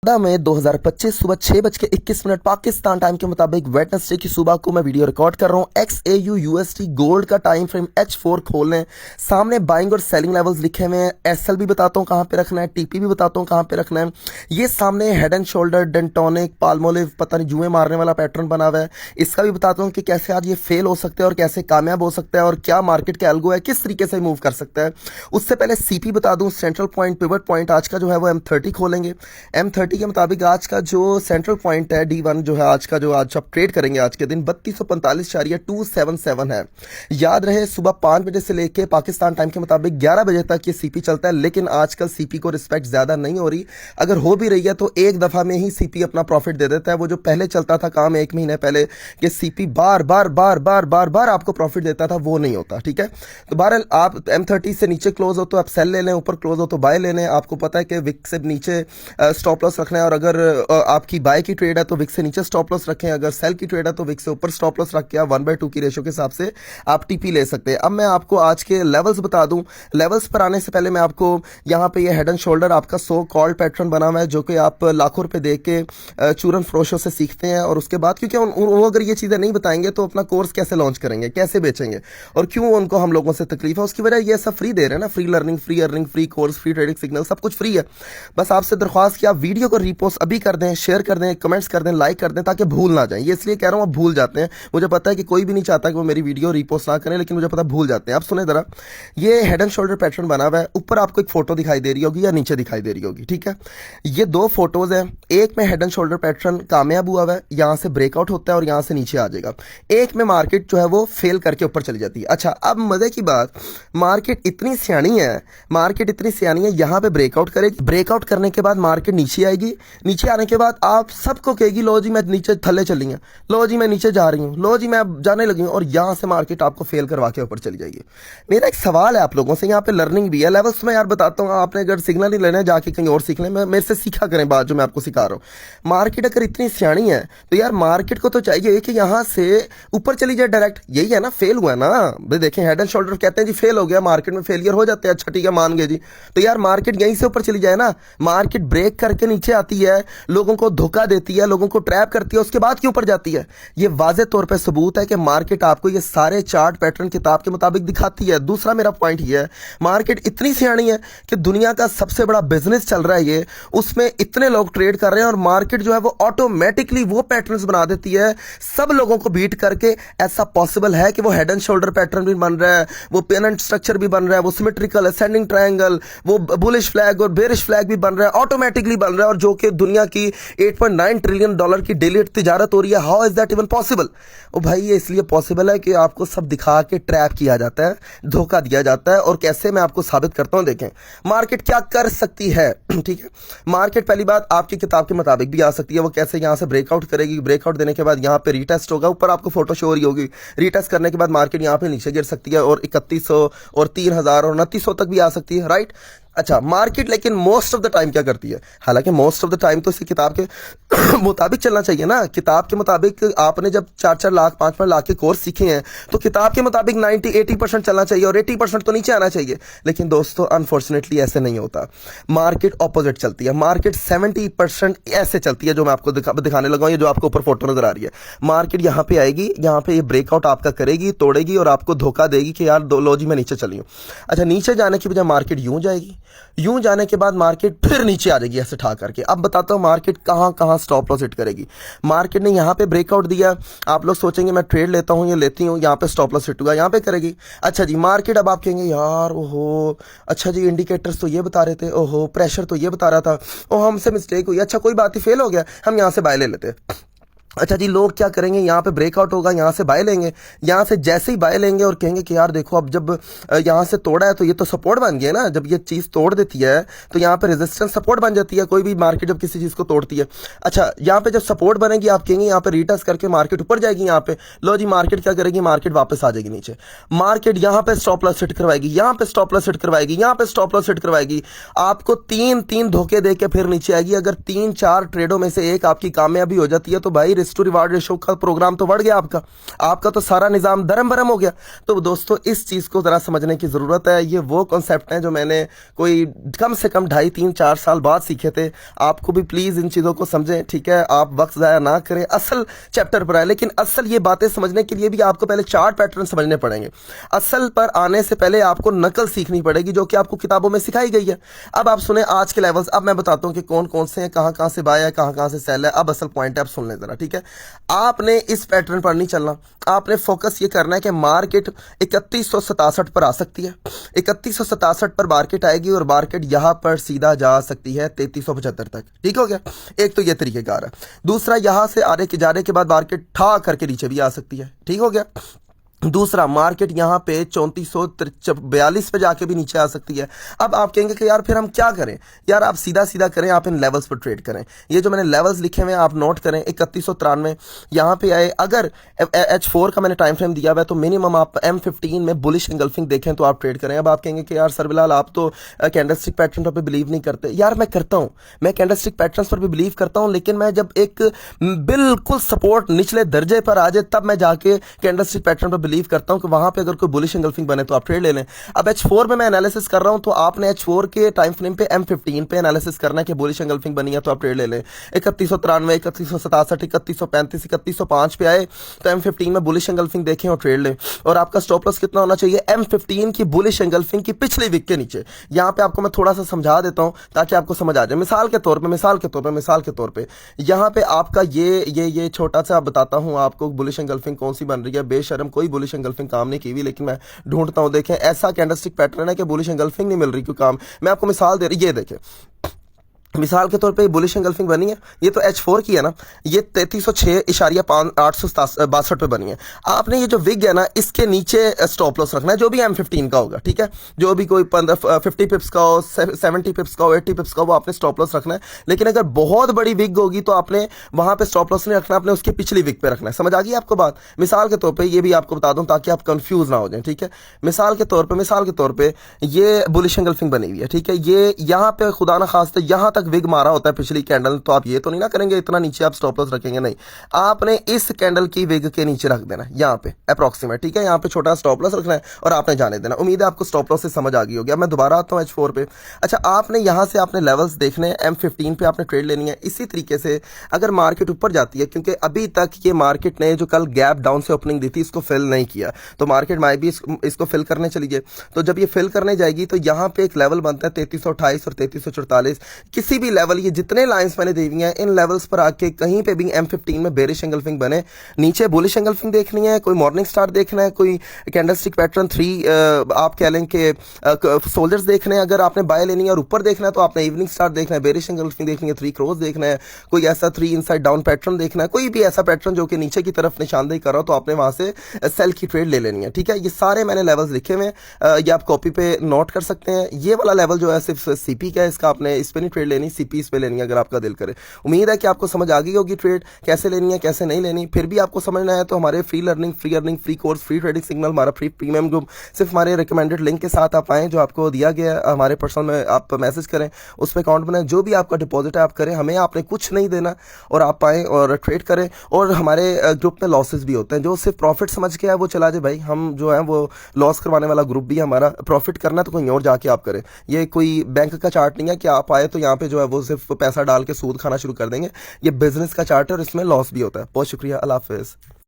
में 2025 सुबह 6:21 पाकिस्तान टाइम के मुताबिक वेडनेसडे की सुबह को मैं वीडियो रिकॉर्ड कर रहा हूं। XAU USD गोल्ड का टाइम फ्रेम H4 खोल लें। सामने बाइंग और सेलिंग लेवल्स लिखे हुए हैं। SL भी बताता हूं कहां पे रखना है, TP भी बताता हूं कहां पे रखना है। ये सामने head and shoulder, Dentonic, Palmolive, पता नहीं जुए मारने वाला पैटर्न बना हुआ है। इसका भी बताता हूं कि कैसे आज ये फेल हो सकते हैं और कैसे कामयाब हो सकता है और क्या मार्केट का एल्गो है, किस तरीके से मूव कर सकता है। उससे पहले CP बता दूं, सेंट्रल पॉइंट, पिवट पॉइंट आज का जो है वो M30 खोलेंगे। M30 के मुताबिक आज का जो सेंट्रल पॉइंट है D1 जो है आज का, जो आज आप ट्रेड करेंगे आज के दिन 3245.277 है। याद रहे सुबह 5 बजे से लेके पाकिस्तान टाइम के मुताबिक 11 बजे तक ये CP चलता है, लेकिन आजकल CP को रिस्पेक्ट ज्यादा नहीं हो रही। अगर हो भी रही है तो एक दफा में ही CP अपना प्रॉफिट दे देता है। वो जो पहले चलता था काम 1 महीने पहले कि CP बार बार बार बार बार बार आपको प्रॉफिट देता था, वो नहीं होता। ठीक है, तो बहरहाल आप M30 से नीचे क्लोज हो तो आप सेल ले लें, ऊपर क्लोज हो तो बाय ले लें। आपको पता है कि विक से नीचे स्टॉप लॉस रखना है, और अगर आपकी बाय की ट्रेड है तो विक से नीचे स्टॉप लॉस रखें। अगर सेल की ट्रेड है तो विक से ऊपर स्टॉप लॉस रख के आप 1/2 की रेशो के हिसाब से आप TP ले सकते हैं। अब मैं आपको आज के लेवल्स बता दूं। लेवल्स पर आने से पहले मैं आपको यहाँ पे ये हेड एंड शोल्डर आपका सो कॉल्ड पैटर्न बना हुआ है, जो कि आप लाखों रुपए दे के चूरन फरोशों से सीखते हैं। और उसके बाद क्योंकि वो अगर ये चीजें नहीं बताएंगे तो अपना कोर्स कैसे लॉन्च करेंगे, कैसे बेचेंगे, और क्यों उनको हम लोगों से तकलीफ है। उसकी वजह ये सब फ्री दे रहे हैं ना, free learning, free earning, free course, free trading signal, सब कुछ फ्री है। बस आपसे दरख्वास्त कि आप वीडियो को रीपोस्ट अभी कर दें, शेयर कर दें, कमेंट्स कर दें, लाइक कर दें, ताकि भूल ना जाए। ये इसलिए कह रहा हूं, आप भूल जाते हैं। मुझे पता है कि कोई भी नहीं चाहता कि वो मेरी वीडियो रीपोस्ट ना करें, लेकिन मुझे पता भूल जाते हैं। आप सुने जरा, ये हेड एंड शोल्डर पैटर्न बना हुआ है। ऊपर आपको एक फोटो दिखाई दे रही होगी या नीचे दिखाई दे रही होगी, ठीक है। ये 2 फोटोज हैं। एक में हेड एंड शोल्डर पैटर्न कामयाब हुआ है, यहां से ब्रेकआउट होता है और यहां से नीचे आ जाएगा। एक में मार्केट जो है वो फेल करके ऊपर चली जाती है। अच्छा, अब मजे की बात, मार्केट इतनी सियानी है, मार्केट इतनी सियानी है, यहां पे ब्रेकआउट करेगी, ब्रेकआउट करने के बाद मार्केट नीचे आएगी। नीचे आने के बाद आप सबको कहेगी लो जी मैं नीचे थल्ले चली हूं, लो जी मैं नीचे जा रही हूं, लो जी मैं जाने लगी हूं, और यहां से मार्केट आपको फेल करवा के ऊपर चली जाएगी। मेरा एक सवाल है आप लोगों से, यहां पे लर्निंग भी है, लेवल्स में यार बताता हूं। आपने अगर सिग्नल ही लेना है जाके कहीं और सीख लें, मेरे से सीखा करें बात जो मैं आपको सिखा रहा हूं। मार्केट अगर इतनी सियानी है तो यार मार्केट को तो चाहिए कि यहां से ऊपर चली जाए डायरेक्ट। यही है ना, फेल हुआ ना भाई। देखें, हेड एंड शोल्डर कहते हैं जी फेल हो गया, मार्केट में फेलियर हो जाते हैं। अच्छा ठीक है, मान गए जी, तो यार मार्केट यहीं से ऊपर चली जाए ना। मार्केट ब्रेक करके नीचे आती है, लोगों को धोखा देती है, लोगों को ट्रैप करती है, उसके बाद क्यों ऊपर जाती है। ये वाज़े तौर पे सबूत है कि मार्केट आपको ये सारे चार्ट पैटर्न किताब के मुताबिक दिखाती है। दूसरा मेरा पॉइंट ये है, मार्केट इतनी सियानी है कि दुनिया का सबसे बड़ा बिजनेस चल रहा है ये, उसमें इतने लोग ट्रेड कर रहे हैं, और मार्केट जो है वो ऑटोमेटिकली वो पैटर्न्स बना देती है सब लोगों को बीट करके। ऐसा पॉसिबल है कि वो हेड एंड शोल्डर पैटर्न भी बन रहा है, वो पेनेंट स्ट्रक्चर भी बन रहा है, वो सिमेट्रिकल असेंडिंग ट्रायंगल, वो बुलिश फ्लैग और बेरिश फ्लैग भी बन रहा है, ऑटोमेटिकली बन रहा है, और जो कि दुनिया की $8.9 ट्रिलियन की डेली तिजारत हो रही है। How is that even possible? ओ भाई, ये इसलिए पॉसिबल है कि आपको सब दिखा के ट्रैप किया जाता है, धोखा दिया जाता है। और कैसे, मैं आपको साबित करता हूं। देखें मार्केट क्या कर सकती है। ठीक है, मार्केट पहली बात आपकी किताब के मुताबिक भी आ सकती है। वो कैसे, यहां से ब्रेकआउट करेगी, ब्रेकआउट देने के बाद यहां पे रीटेस्ट होगा, ऊपर आपको फोटो शो हो रही होगी, रीटेस्ट करने के बाद मार्केट यहां पे नीचे गिर सकती है, और 3100 और 3000 और 2900 तक भी आ सकती है, राइट। अच्छा, मार्केट लेकिन मोस्ट ऑफ द टाइम क्या करती है, हालांकि मोस्ट ऑफ द टाइम तो इसी किताब के मुताबिक चलना चाहिए ना। किताब के मुताबिक आपने जब 4-4 लाख 5-5 लाख के कोर्स सीखे हैं तो किताब के मुताबिक 90-80% चलना चाहिए, और 80% तो नीचे आना चाहिए। लेकिन दोस्तों अनफॉर्चुनेटली ऐसे नहीं होता। मार्केट ऑपोजिट चलती है। मार्केट 70% ऐसे चलती है, जो मैं आपको दिखाने लगा हूं, ये जो आपको ऊपर फोटो नजर आ रही है। मार्केट यहां पे आएगी, यहां पे ये ब्रेकआउट आपका करेगी, तोड़ेगी, और आपको धोखा देगी कि यार लो जी मैं नीचे चली हूं। अच्छा, नीचे जाने की बजाय मार्केट यूं जाएगी, यूं जाने के बाद मार्केट फिर नीचे आ जाएगी ऐसे ठा करके। अब बताता हूं मार्केट कहां कहां स्टॉप लॉस हिट करेगी। मार्केट ने यहां पे ब्रेकआउट दिया, आप लोग सोचेंगे मैं ट्रेड लेता हूं, ये लेती हूं, यहां पे स्टॉप लॉस हिट हुआ, यहां पे करेगी। अच्छा जी, मार्केट अब आप कहेंगे यार ओहो, अच्छा जी इंडिकेटर्स तो ये बता रहे थे, ओहो प्रेशर तो ये बता रहा था, ओह हमसे मिस्टेक हुई, अच्छा कोई बात नहीं, फेल हो गया, हम यहां से बाय ले लेते। अच्छा जी, लोग क्या करेंगे, यहाँ पे ब्रेकआउट होगा, यहाँ से बाय लेंगे, यहाँ से जैसे ही बाय लेंगे और कहेंगे कि यार देखो अब जब यहाँ से तोड़ा है तो ये तो सपोर्ट बन गया ना। जब ये चीज़ तोड़ देती है तो यहाँ पे रेजिस्टेंस सपोर्ट बन जाती है, कोई भी मार्केट जब किसी चीज़ को तोड़ती है। अच्छा, यहाँ पे जब सपोर्ट बनेगी आप कहेंगे यहाँ पे रीटेस्ट करके मार्केट ऊपर जाएगी, यहाँ पे लो जी मार्केट क्या करेगी, मार्केट वापस आ जाएगी नीचे। मार्केट यहाँ पे स्टॉप लॉस सेट करवाएगी, यहाँ पे स्टॉप लॉस सेट करवाएगी, यहाँ पे स्टॉप लॉस सेट करवाएगी, आपको 3 धोखे दे के फिर नीचे आएगी। अगर 3-4 ट्रेडों में से एक आपकी कामयाबी हो जाती है तो भाई रिस्क टू रिवार्ड रेशो का प्रोग्राम तो बढ़ गया आपका तो सारा निज़ाम दरम बरम हो गया। तो दोस्तों इस चीज़ को ज़रा समझने की ज़रूरत है। ये वो कॉन्सेप्ट हैं जो मैंने कोई कम से कम 2.5-3-4 साल बाद सीखे थे। आपको भी प्लीज़ इन चीज़ों को समझें, ठीक है? आप वक्त ज़ाया ना करें, असल चैप्टर पर आए। लेकिन असल ये बातें समझने के लिए भी आपको पहले चार्ट पैटर्न समझने पड़ेंगे। असल पर आने से पहले आपको नकल सीखनी पड़ेगी जो कि आपको किताबों में सिखाई गई है। अब आप सुने आज के लेवल्स। अब मैं बताता हूं कि कौन कौन से हैं, कहां कहां से बाय है, कहां कहां से सेल है। अब असल पॉइंट है, आप सुन लें जरा, ठीक है? आपने इस पैटर्न पर नहीं चलना। आपने फोकस ये करना है कि मार्केट 3167 पर आ सकती है। 3167 पर मार्केट आएगी और मार्केट यहां पर सीधा जा सकती है 3375 तक। ठीक हो गया? एक तो ये तरीकेकार है। दूसरा, यहां से आने के जाने के बाद मार्केट ठा करके नीचे भी आ सकती है। ठीक हो गया? दूसरा, मार्केट यहां पे 3442 पे जाके भी नीचे आ सकती है। अब आप कहेंगे कि यार फिर हम क्या करें? यार आप सीधा सीधा करें, आप इन लेवल्स पर ट्रेड करें। ये जो मैंने लेवल्स लिखे हुए हैं आप नोट करें। 3193 यहां पे आए। अगर H4 का मैंने टाइम फ्रेम दिया हुआ है तो मिनिमम आप M15 में बुलिश एंगल्फिंग देखें तो आप ट्रेड करें। अब आप कहेंगे कि यार सर बिलाल आप तो कैंडलस्टिक पैटर्न पर बिलीव नहीं करते। यार मैं करता हूं, मैं कैंडलस्टिक पैटर्न पर भी बिलीव करता हूं, लेकिन मैं जब एक बिल्कुल सपोर्ट निचले दर्जे पर आ जाए तब मैं जाके कैंडलस्टिक पैटर्न पर बिलीव करता हूं कि वहां पे अगर कोई बुलिश एंगल्फिंग बने तो आप ट्रेड ले लें। अब H4 में मैं एनालिसिस कर रहा हूं तो आपने H4 के टाइम फ्रेम पे M15 पे एनालिसिस करना है कि बुलिश एंगल्फिंग बनी है तो आप ट्रेड ले लें। 3193, 3167, 3135, 3105 पे आए तो M15 में बुलिश एंगल्फिंग देखें और ट्रेड लें। और आपका स्टॉप लॉस कितना होना चाहिए? M15 की बुलिश एंगल्फिंग की पिछली वीक के नीचे। यहां पे आपको मैं थोड़ा सा समझा देता हूं ताकि आपको समझ आ जाए। मिसाल के तौर पे यहां पे आपका ये छोटा सा बताता हूं आपको बुलिश एंगल्फिंग कौन सी बन रही है। बेशर्म कोई बुलिश एंगल्फिंग काम नहीं की हुई, लेकिन मैं ढूंढता हूं। देखें, ऐसा कैंडलस्टिक पैटर्न है कि बुलिश एंगल्फिंग नहीं मिल रही, क्यों काम। मैं आपको मिसाल दे रही, ये देखें, मिसाल के तौर पे बुलिश एंगल्फिंग बनी है। ये तो H4 की है ना, ये 3306.862 पे बनी है। आपने ये जो विग है ना, इसके नीचे स्टॉप लॉस रखना है जो भी M15 का होगा। ठीक है? जो भी कोई 50 पिप्स का हो, 70 पिप्स का हो, 80 पिप्स का हो, वो आपने स्टॉप लॉस रखना है। लेकिन अगर बहुत बड़ी विग होगी तो आपने वहां पे स्टॉप लॉस नहीं रखना, आपने उसकी पिछली विग पे रखना है। समझ आ गई आपको बात? मिसाल के तौर पर ये भी आपको बता दूं ताकि आप कंफ्यूज ना हो जाए। ठीक है? मिसाल के तौर पर ये बुलिश एंगल्फिंग बनी हुई है। ठीक है? ये यहां पे खुदा ना खास्ते यहां तक विग मारा होता है पिछली कैंडल, तो आप ये तो नहीं ना करेंगे इतना नीचे आप स्टॉप लॉस रखेंगे, नहीं। आपने इस कैंडल की विग के नीचे रख देना, यहां पे अप्रोक्सीमेट। ठीक है? यहां पे छोटा स्टॉप लॉस रखना है और आपने जाने देना। उम्मीद है आपको स्टॉप लॉस से समझ आ गई होगी। अब मैं दोबारा आता हूं H4 पे। अच्छा, आपने यहां से आपने लेवल्स देखने हैं, M15 पे आपने ट्रेड लेनी है। इसी तरीके से अगर मार्केट ऊपर जाती है, क्योंकि अभी तक ये मार्केट ने जो कल गैप डाउन से ओपनिंग दी थी इसको फिल नहीं किया, तो मार्केट माई भी इसको फिल करने चली जाए। तो जब ये फिल करने जाएगी तो यहां पे एक लेवल बनता है 3328 और 3344। किसी भी लेवल, ये जितने लाइंस मैंने दी हुई हैं, इन लेवल्स पर आके कहीं पे भी M15 में बेरिश एंगल्फिंग बने, नीचे बुलिश एंगल्फिंग देखनी है, कोई मॉर्निंग स्टार देखना है, कोई कैंडलस्टिक पैटर्न 3 आप कह लें कि सोल्जर्स देखने हैं। अगर आपने बाय लेनी है और ऊपर देखना है तो आपने इवनिंग स्टार देखना है, बेरिश एंगल्फिंग देखनी है, 3 क्रॉस देखना है, कोई ऐसा 3 इनसाइड डाउन पैटर्न देखना है, कोई भी ऐसा पैटर्न जो कि नीचे की तरफ निशानदेही कर रहा हो तो आपने वहां से सेल की ट्रेड ले लेनी है। ठीक है? ये सारे मैंने लेवल्स लिखे हुए हैं, ये आप कॉपी पे नोट कर सकते हैं। ये वाला लेवल जो है सिर्फ सीपी का है, इसका आपने इस पे नहीं ट्रेड लेनी, सीपी इस पे लेनी है अगर आपका दिल करे। उम्मीद है कि आपको समझ आ गई होगी ट्रेड कैसे लेनी है, कैसे नहीं लेनी। फिर भी आपको समझना है तो हमारे free learning, free course, free trading signal, हमारा फ्री प्रीमियम ग्रुप, सिर्फ हमारे रिकमेंडेड लिंक के साथ आप आएँ जो आपको दिया गया है। हमारे पर्सनल में आप मैसेज करें, उस पर अकाउंट बनाएं, जो भी आपका डिपॉजिट है आप करें, हमें आपने कुछ नहीं देना और आप आएँ और ट्रेड करें। और हमारे ग्रुप में लॉसेस भी होते हैं, जो सिर्फ प्रॉफिट समझ के है वो चला जाए भाई। हम जो है वो लॉस करवाने वाला ग्रुप भी है हमारा। प्रॉफिट करना तो कहीं और जाके आप करें। ये कोई बैंक का चार्ट नहीं है कि आप आए तो यहाँ पे जो है वो सिर्फ पैसा डाल के सूद खाना शुरू कर देंगे। ये बिजनेस का चार्ट है और इसमें लॉस भी होता है। बहुत शुक्रिया, अल्लाह हाफिज़।